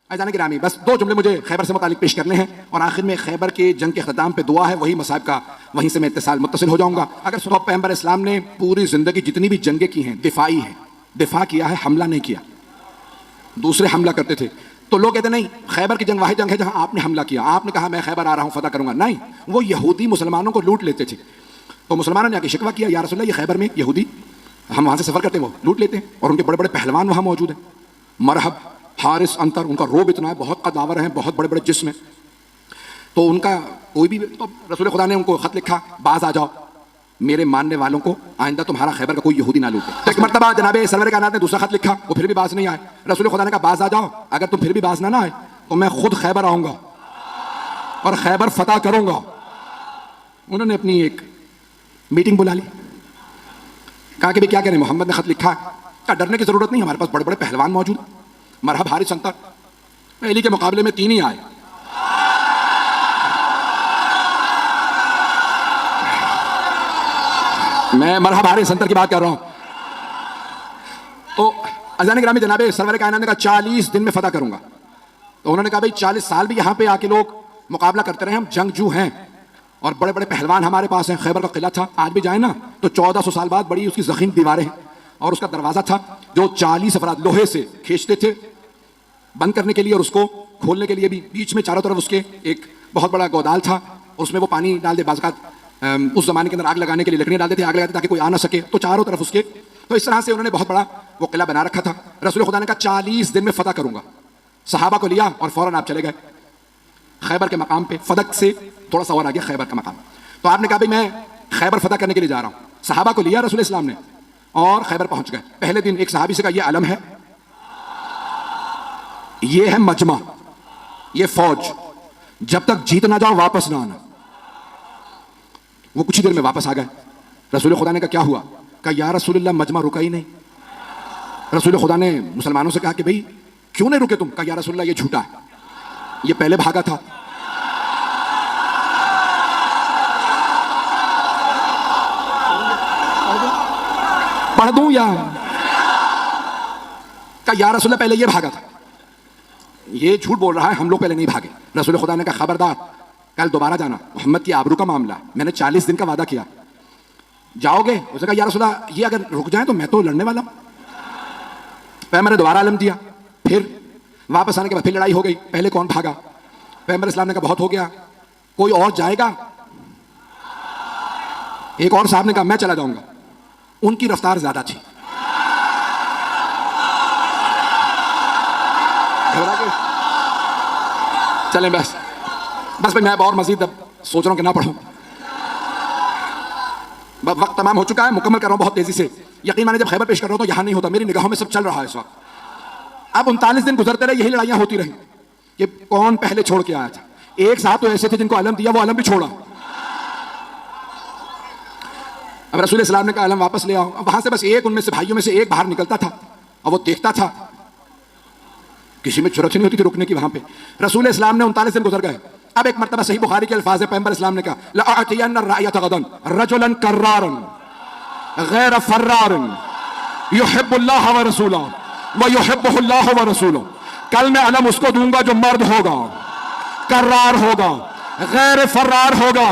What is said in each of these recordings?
अजान गिरामी, बस 2 जुमले मुझे खैबर से मुतालिक पेश करने हैं और आखिर में खैबर के जंग के अख्ताम पे दुआ है, वही मसाइब का वहीं से मैं मुत्तसिल हो जाऊंगा। अगर सुबह पैगंबर इस्लाम ने पूरी जिंदगी जितनी भी जंगें की हैं दिफाई है, दिफा किया है, हमला नहीं किया। दूसरे हमला करते थे तो लोग कहते नहीं खैबर की जंग वाहिद जंग है जहां आपने हमला किया, आपने कहा मैं खैबर आ रहा हूं फतह करूंगा। नहीं, वो यहूदी मुसलमानों को लूट लेते थे। तो मुसलमानों ने आके शिकवा किया, या रसूलल्लाह ये खैबर में यहूदी, हम वहां से सफर करते हैं, वो लूट लेते हैं और उनके बड़े बड़े पहलवान वहां मौजूद हैं। मरहब, हारिस, अंतर, उनका रोब इतना है, बहुत कदावर हैं, बहुत बड़े बड़े जिस्म हैं। तो उनका कोई भी, तो रसूल खुदा ने उनको खत लिखा, बाज आ जाओ, मेरे मानने वालों को आइंदा तुम्हारा खैबर का कोई यहूदी ना लूटे। तो एक मरतबा जनाबे सरवर कायनात ने दूसरा खत लिखा, वो फिर भी बाज नहीं आए। रसूल खुदा ने कहा बाज आ जाओ, अगर तुम फिर भी बाज ना आए तो मैं खुद खैबर आऊंगा और खैबर फतह करूंगा। उन्होंने अपनी एक मीटिंग बुला ली, कहा कि भाई क्या करें, मोहम्मद ने खत लिखा, क्या डरने की जरूरत नहीं, हमारे पास बड़े बड़े पहलवान मौजूद, मरहब, हारिस, अंतर, पहली के मुकाबले में 3 ही आए। मैं मरहब, हारिस, अंतर की बात कर रहा हूं। तो अज़ान गिरामी जनाबे सरवर कायनात ने कहा 40 दिन में फतह करूंगा। तो उन्होंने कहा भाई 40 साल भी यहां पे आके लोग मुकाबला करते रहे, हम जंगजू हैं और बड़े बड़े पहलवान हमारे पास हैं। खैबर का किला था, आज भी जाए ना तो 1400 साल बाद बड़ी उसकी जखीम दीवारें हैं और उसका दरवाजा था जो 40 अफराद लोहे से खींचते थे बंद करने के लिए, और उसको खोलने के लिए भी बीच में चारों तरफ उसके एक बहुत बड़ा गोदाल था, और उसमें वो पानी डाल दे, बाज़ उस जमाने के अंदर आग लगाने के लिए लकड़ियां डालते थे, आग लगाते ताकि कोई आ ना सके, तो चारों तरफ उसके। तो इस तरह से उन्होंने बहुत बड़ा वो किला बना रखा था। रसूल खुदा ने कहा 40 दिन में फतह करूंगा। सहाबा को लिया और फौरन आप चले गए खैबर के मकाम पे। फदक से थोड़ा सा और आ गया खैबर का मकाम। तो आपने कहा भाई मैं खैबर फतह करने के लिए जा रहा हूं। सहाबा को लिया रसूल इस्लाम ने और खैबर पहुंच गए। पहले दिन एक सहाबी से कहा, यह अलम है, ये है मजमा, ये फौज, जब तक जीत ना जाओ वापस ना आना। वो कुछ ही देर में वापस आ गए। रसूल खुदा ने कहा क्या हुआ? कहा या रसूलल्लाह मजमा रुका ही नहीं। रसूल खुदा ने मुसलमानों से कहा कि भाई क्यों नहीं रुके तुम? कहा या रसूलल्लाह ये झूठा है, ये पहले भागा था। पढ़ दूं या? कहा या रसूलल्लाह पहले ये भागा था, ये झूठ बोल रहा है, हम लोग पहले नहीं भागे। रसूल खुदा ने कहा खबरदार, कल दोबारा जाना, मोहम्मद की आबरू का मामला, मैंने 40 दिन का वादा किया, जाओगे? उसने कहा या रसूलल्लाह ये अगर रुक जाए तो मैं तो लड़ने वाला हूं। पैगंबर ने दोबारा अलम दिया, फिर वापस आने के बाद फिर लड़ाई हो गई। पहले कौन भागा? पैगंबर इस्लाम ने कहा बहुत हो गया, कोई और जाएगा? एक और साहब ने कहा मैं चला जाऊंगा। उनकी रफ्तार ज्यादा थी, चलें बस भाई, मैं और मजीद अब सोच रहा हूं कि ना पढ़ूं, वक्त तमाम हो चुका है, मुकम्मल कर रहा हूं बहुत तेजी से। यकीन माने जब खैबर पेश कर रहा हूं तो यहां नहीं होता, मेरी निगाहों में सब चल रहा है इस वक्त। अब 39 दिन गुजरते रहे, यही लड़ाइयां होती रही कि कौन पहले छोड़ के आया था। एक साहब तो ऐसे थे जिनको अलम दिया, वो अलम भी छोड़ा। अब रसूल इस्लाम ने कहा अलम वापस ले आओ। अब वहां से बस एक, उनमें से भाइयों में से एक बाहर निकलता था और वो देखता था, किसी में जरूरत नहीं होती थी रुकने की वहां पे। रसूल इस्लाम ने 39 दिन गुजर गए। अब एक मरतबा सही बुखारी के अल्फाज है, पैगंबर इस्लाम ने कहा लअतियन्ना रायत गदन रजुलन कर्रारन गैर फर्रारन युहिब्बुल्लाह व रसूलहु व युहिब्बुहुल्लाह व रसूलुहु। कल मैं अलम उसको दूंगा जो मर्द होगा, कर्रार होगा, गैर फर्रार होगा,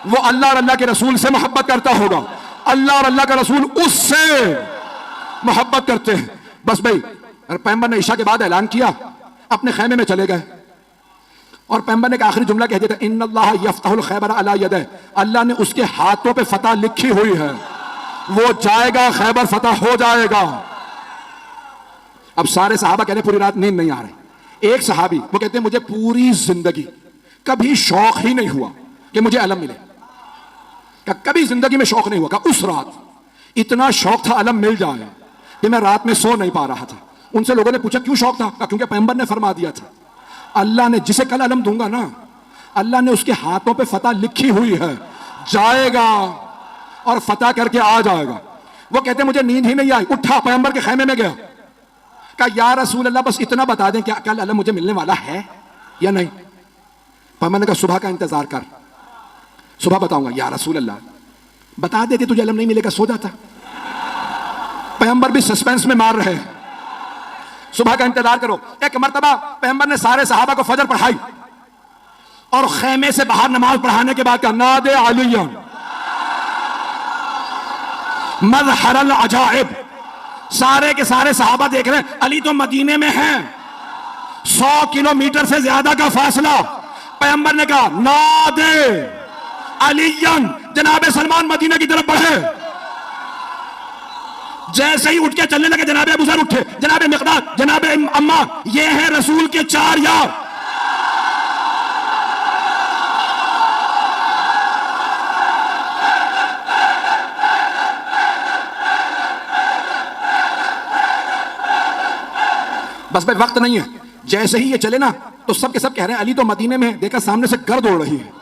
वो अल्लाह और अल्लाह के रसूल से मोहब्बत करता होगा, अल्लाह और अल्लाह का रसूल उससे मोहब्बत करते हैं। बस भाई पैगंबर ने ईशा के बाद ऐलान किया, अपने खैमे में चले गए और पैगंबर ने एक आखिरी जुमला कह दिया था, इन्नल्लाह यफ्तहुल खैबर अला यदिही, अल्लाह ने उसके हाथों पे फतह लिखी हुई है, वो जाएगा, खैबर फतह हो जाएगा। अब सारे सहाबा कहते पूरी रात नींद नहीं आ रही। एक सहाबी वो कहते हैं मुझे पूरी जिंदगी कभी शौक ही नहीं हुआ कि मुझे अलम मिले, कभी जिंदगी में शौक नहीं हुआ। उस रात इतना शौक था अलम मिल जाए कि मैं रात में सो नहीं पा रहा था। उनसे लोगों ने पूछा क्यों शौक था? क्योंकि पैगंबर ने फरमा दिया था, अल्लाह ने जिसे कल अलम दूंगा ना, अल्लाह ने उसके हाथों पे फतह लिखी हुई है, जाएगा और फतह करके आ जाएगा। वो कहते मुझे नींद ही नहीं आई, उठा पैगंबर के खैमे में गया, कहा या रसूल अल्लाह बस इतना बता दें क्या कल अलम मुझे मिलने वाला है या नहीं? पैगंबर ने कहा सुबह का इंतजार कर, सुबह बताऊंगा। या रसूल अल्लाह बता देते तुझे अलम नहीं मिलेगा, सो जाता। पैगंबर भी सस्पेंस में मार रहे, सुबह का इंतजार करो। एक मर्तबा पैगंबर ने सारे सहाबा को फजर पढ़ाई और खेमे से बाहर नमाज पढ़ाने के बाद कहा, नादे अलियन मज़हरल अजाइब। सारे के सारे सहाबा देख रहे हैं, अली तो मदीने में हैं, 100 किलोमीटर से ज्यादा का फासला। पैगंबर ने कहा, नादे अलियन, जनाबे सलमान मदीने की तरफ बढ़े। जैसे ही उठ के चलने लगे, जनाबे अबू ज़र उठे, जनाबे मिक़दाद, जनाबे अम्मा, ये हैं रसूल के 4 यार। बस भाई वक्त नहीं है। जैसे ही ये चले ना तो सब के सब कह रहे हैं, अली तो मदीने में है, देखा सामने से गर्द उड़ रही है।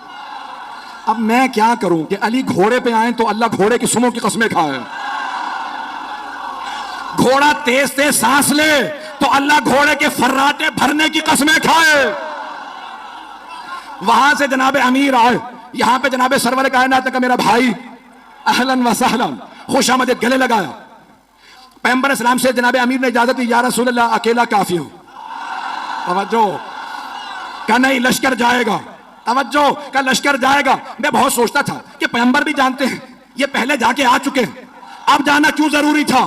अब मैं क्या करूं कि अली घोड़े पे आए तो अल्लाह घोड़े की सुमों की कसमें खाए, घोड़ा तेज तेज सांस ले तो अल्लाह घोड़े के फर्राटे भरने की कसमें खाए। वहां से जनाबे अमीर आए, यहां पे जनाबे सरवर कायनात का मेरा भाई अहलन व सहलन खुशामदीद गले लगाया। पैगंबर इस्लाम से जनाबे अमीर ने इजाजत दी, या रसूल अल्लाह अकेला काफी हूं। तवज्जो का नहीं लश्कर जाएगा, तवज्जो का लश्कर जाएगा। मैं बहुत सोचता था कि पैगंबर भी जानते हैं ये पहले जाके आ चुके हैं, अब जाना क्यों जरूरी था।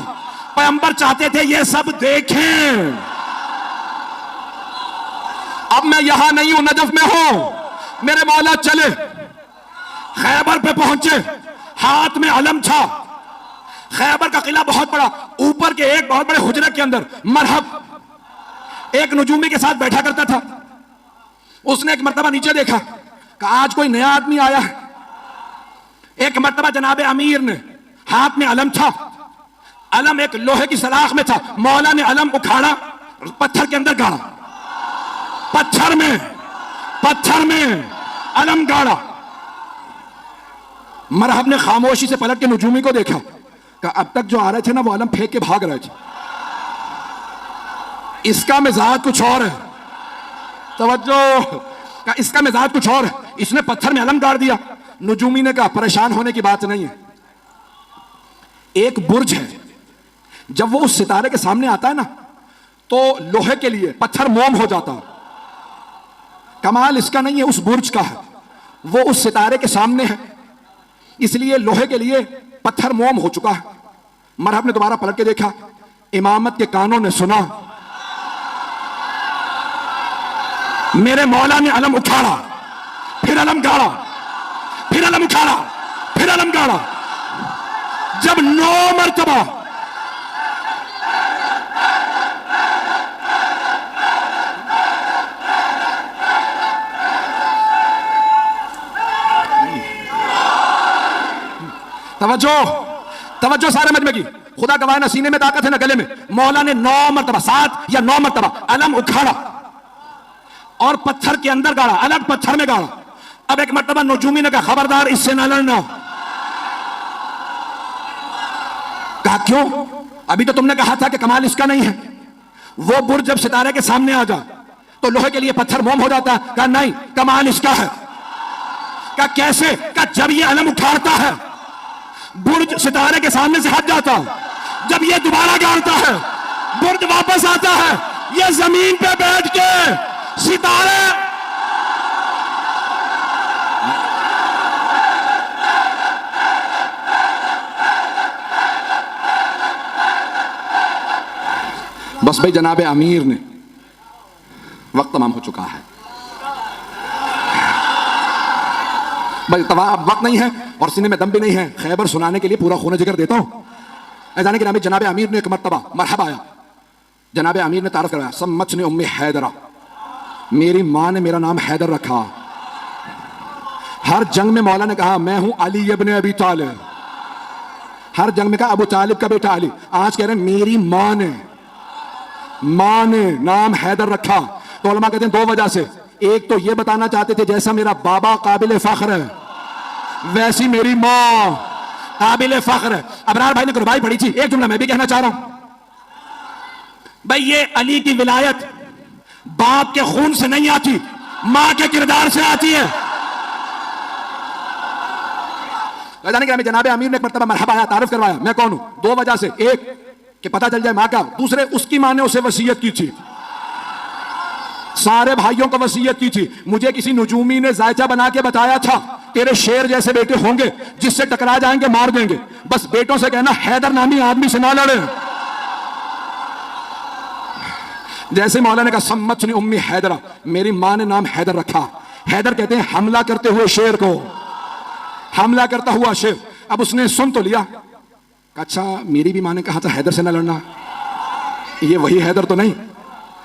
पैगंबर चाहते थे ये सब देखें। अब मैं यहां नहीं हूं, नजफ में हूं। मेरे मौला चले, खैबर पे पहुंचे, हाथ में अलम था। खैबर का किला बहुत बड़ा, ऊपर के एक बहुत बड़े हुजरे के अंदर मरहब एक नजूमी के साथ बैठा करता था। उसने एक मर्तबा नीचे देखा, कहा आज कोई नया आदमी आया है। एक मर्तबा जनाबे अमीर ने, हाथ में अलम था, अलम एक लोहे की सलाख में था, मौला ने अलम उखाड़ा, पत्थर के अंदर गाड़ा, पत्थर में अलम गाड़ा। मरहब ने खामोशी से पलट के नजूमी को देखा, कहा अब तक जो आ रहे थे ना वो अलम फेंक के भाग रहे थे, इसका मिजाज कुछ और है। तवज्जो, कहा इसका मिजाज कुछ और है, इसने पत्थर में अलम गाड़ दिया। नजूमी ने कहा परेशान होने की बात नहीं है, एक बुर्ज है, जब वो उस सितारे के सामने आता है ना तो लोहे के लिए पत्थर मोम हो जाता है। कमाल इसका नहीं है, उस बुर्ज का है, वो उस सितारे के सामने है, इसलिए लोहे के लिए पत्थर मोम हो चुका है। मरहब ने दोबारा पलट के देखा, इमामत के कानों ने सुना, मेरे मौला ने अलम उखाड़ा, फिर अलम गाड़ा, फिर अलम उखाड़ा, फिर अलम गाड़ा। जब 9 मरतबा तवज्जो, तवज्जो सारे मजमे की, खुदा गवाह ना सीने में ताकत है ना गले में। मौला ने 9 मरतबा, 7 या 9 मरतबा अलम उखाड़ा और पत्थर के अंदर गाड़ा, अलग पत्थर में गाड़ा। अब एक मरतबा नजूमी ने कहा खबरदार इससे ना लड़ना। कहा क्यों? अभी तो तुमने कहा था कि कमाल इसका नहीं है, वो बुर्ज जब सितारे के सामने आ जाए तो लोहे के लिए पत्थर मोम हो जाता है। कहा नहीं, कमाल इसका है। कहा कैसे? कहा जब ये अलम उठाता है बुर्ज सितारे के सामने से हट जाता है, जब ये दोबारा गाड़ता है बुर्ज वापस आता है, ये जमीन पे बैठ के सितारे बस भाई जनाबे अमीर ने, वक्त तमाम हो चुका है भाई, अब वक्त नहीं है और सीने में दम भी नहीं है खैबर सुनाने के लिए पूरा खून जिगर देता हूं। ऐजाने के नाम जनाबे अमीर ने एक मरतबा मरहबा आया, जनाबे अमीर ने तारफ करवाया, सम्मत ने उम्मे हैदरा, मेरी मां ने मेरा नाम हैदर रखा। हर जंग में मौला ने कहा मैं हूं अली इब्न अबी तालिब, हर जंग में कहा अबू तालिब का बेटा अली। आज कह रहे हैं मेरी मां ने नाम हैदर रखा। तो उलमा कहते हैं 2 वजह से, एक तो ये बताना चाहते थे जैसा मेरा बाबा काबिल फख्र है वैसी मेरी मां काबिल फख्र है। अबरार भाई ने कुर्बानी पढ़ी थी, एक जुमला मैं भी कहना चाह रहा हूं भाई, ये अली की विलायत बाप के खून से नहीं आती, मां के किरदार से आती है। जनाबे अमीर ने एक मरतबा मरहबा आया, तारुफ करवाया मैं कौन हूं। 2 वजह से, एक कि पता चल जाए मां का, दूसरे उसकी मां ने उसे वसीयत की थी, सारे भाइयों को वसीयत की थी। मुझे किसी नुजूमी ने जायचा बना के बताया था, तेरे शेर जैसे बेटे होंगे, जिससे टकरा जाएंगे मार देंगे, बस बेटों से कहना हैदर नामी आदमी से ना लड़े। जैसे मौला ने कहा सम्मतनी उम्मी हैदरा, मेरी मां ने नाम हैदर रखा। हैदर कहते हैं हमला करते हुए शेर को, हमला करता हुआ शेर। अब उसने सुन तो लिया, अच्छा मेरी भी मां ने कहा था हैदर से ना लड़ना, ये वही हैदर तो नहीं,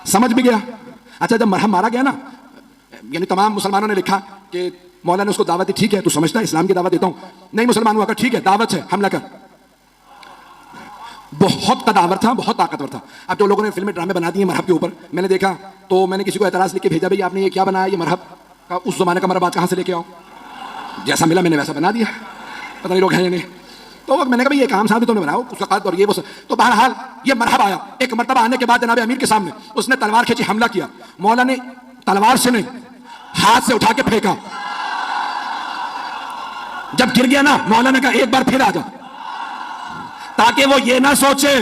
समझ भी गया। अच्छा जब मरहम मारा गया ना, यानी तमाम मुसलमानों ने लिखा कि मौला ने उसको दावत दी, ठीक है तू समझता है इस्लाम की दावत देता हूं। नहीं मुसलमान हुआ, ठीक है दावत है, हमला कर। बहुत कदावर था, बहुत ताकतवर था। अब जो लोगों ने फिल्में ड्रामे बना दिए मरहब के ऊपर, मैंने देखा तो मैंने किसी को एतराज लिख के भेजा, भाई आपने ये क्या बनाया, ये मरहब का उस जमाने का मरहब आज कहां से लेके आओ, जैसा मिला मैंने वैसा बना दिया, पता नहीं लोग हैं या नहीं। तो मैंने कहा भाई ये काम साहब तुमने बनाओ, उसका काद और ये वो। तो बहरहाल ये मरहब आया। एक मरतबा आने के बाद जनाब अमीर के सामने उसने तलवार खींची, हमला किया। मौला ने तलवार से नहीं, हाथ से उठा के फेंका। जब गिर गया ना, मौला ने कहा एक बार फिर आ जा, ताकि वो ये ना सोचे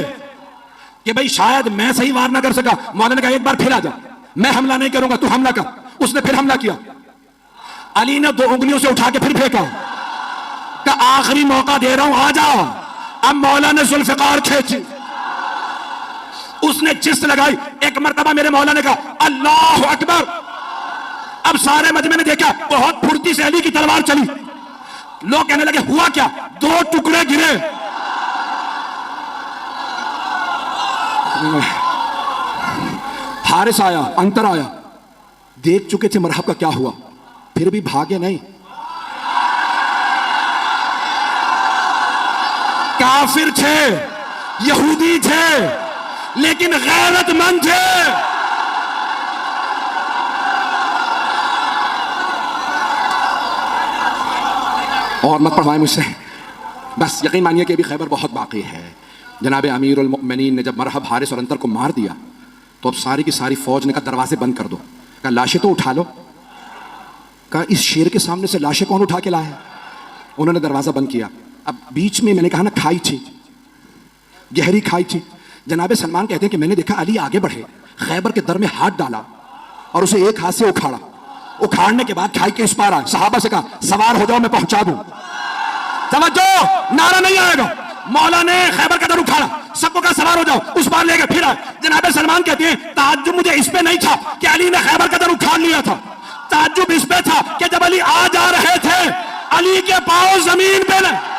कि भाई शायद मैं सही वार ना कर सका। मौला ने कहा एक बार फिर आ जा, मैं हमला नहीं करूंगा, तू हमला कर। उसने फिर हमला किया। अली ने 2 उंगलियों से उठा के फिर फेंका, का आखिरी मौका दे रहा हूं, आ जाओ। अब मौला ने जुल्फिकार खींची, उसने चिस्त लगाई। एक मरतबा मेरे मौला ने कहा अल्लाह अकबर। अब सारे मजमे ने देखा, बहुत फुर्ती से अली की तलवार चली। लोग कहने लगे हुआ क्या, 2 टुकड़े गिरे। हारिस आया, अंतर आया, देख चुके थे मरहब का क्या हुआ, फिर भी भागे नहीं। काफिर थे, यहूदी थे, लेकिन गैरतमंद थे। और मत पढ़वाएं मुझसे, बस यकीन मानिए कि अभी खैबर बहुत बाकी है। जनाब अमीरुल मुमिनीन ने जब मरहब, हारिस और अंतर को मार दिया, तो अब सारी की सारी फौज ने कहा दरवाजे बंद कर दो। कहा लाशें तो उठा लो। कहा इस शेर के सामने से लाशें कौन उठा के लाया है। उन्होंने दरवाजा बंद किया। अब बीच में मैंने कहा ना खाई थी, गहरी खाई थी। जनाब सलमान कहते हैं कि मैंने देखा अली आगे बढ़े, खैबर के दर में हाथ डाला और उसे एक हाथ से उखाड़ा। उखाड़ने के बाद खाई के इस पार आए, सहाबा से कहा सवार हो जाओ मैं पहुंचा दूं। समझो, नारा नहीं आएगा। मौला ने खैबर का दर उखाड़ा, सबको कहा सवार हो जाओ, उस पार ले गए, फिर आए। जनाब सलमान कहते हैं ताज्जुब मुझे इस पे नहीं था कि अली ने खैबर का दर उखाड़ लिया था, ताज्जुब इस पे था कि जब अली आ जा रहे थे, अली के पांव जमीन पे नहीं।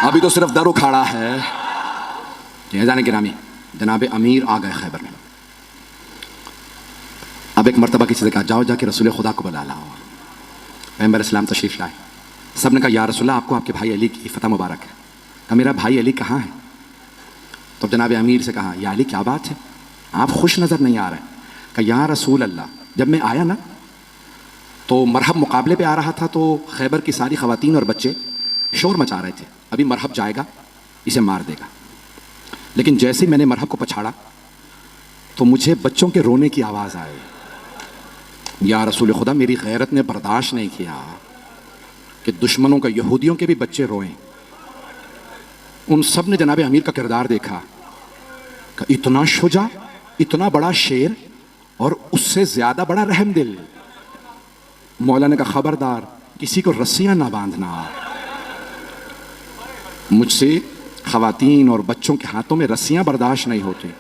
अभी तो सिर्फ दर उखाड़ा है। जाने गिरामी, जनाब अमीर आ गए खैबर में। अब एक मरतबा किसी से कहा जाओ जाके रसूल खुदा को बुला लाओ। पैगंबर इस्लाम तशरीफ लाए। सब ने कहा या रसूलल्लाह आपको आपके भाई अली की फतह मुबारक है। कहा मेरा भाई अली कहाँ है। तो जनाब अमीर से कहा या अली क्या बात है, आप खुश नज़र नहीं आ रहे। कहा या रसूल अल्लाह, जब मैं आया ना तो मरहब मुकाबले पे आ रहा था, तो खैबर की सारी ख़वातीन और बच्चे शोर मचा रहे थे, अभी मरहब जाएगा इसे मार देगा। लेकिन जैसे ही मैंने मरहब को पछाड़ा तो मुझे बच्चों के रोने की आवाज़ आई। या रसूल खुदा, मेरी गैरत ने बर्दाश्त नहीं किया कि दुश्मनों का, यहूदियों के भी बच्चे रोएं। उन सब ने जनाब अमीर का किरदार देखा कि इतना शुजा, इतना बड़ा शेर और उससे ज़्यादा बड़ा रहमदिल। मौला ने कहा खबरदार किसी को रस्सियां ना बांधना, मुझसे ख़वातीन और बच्चों के हाथों में रस्सियां बर्दाश्त नहीं होती।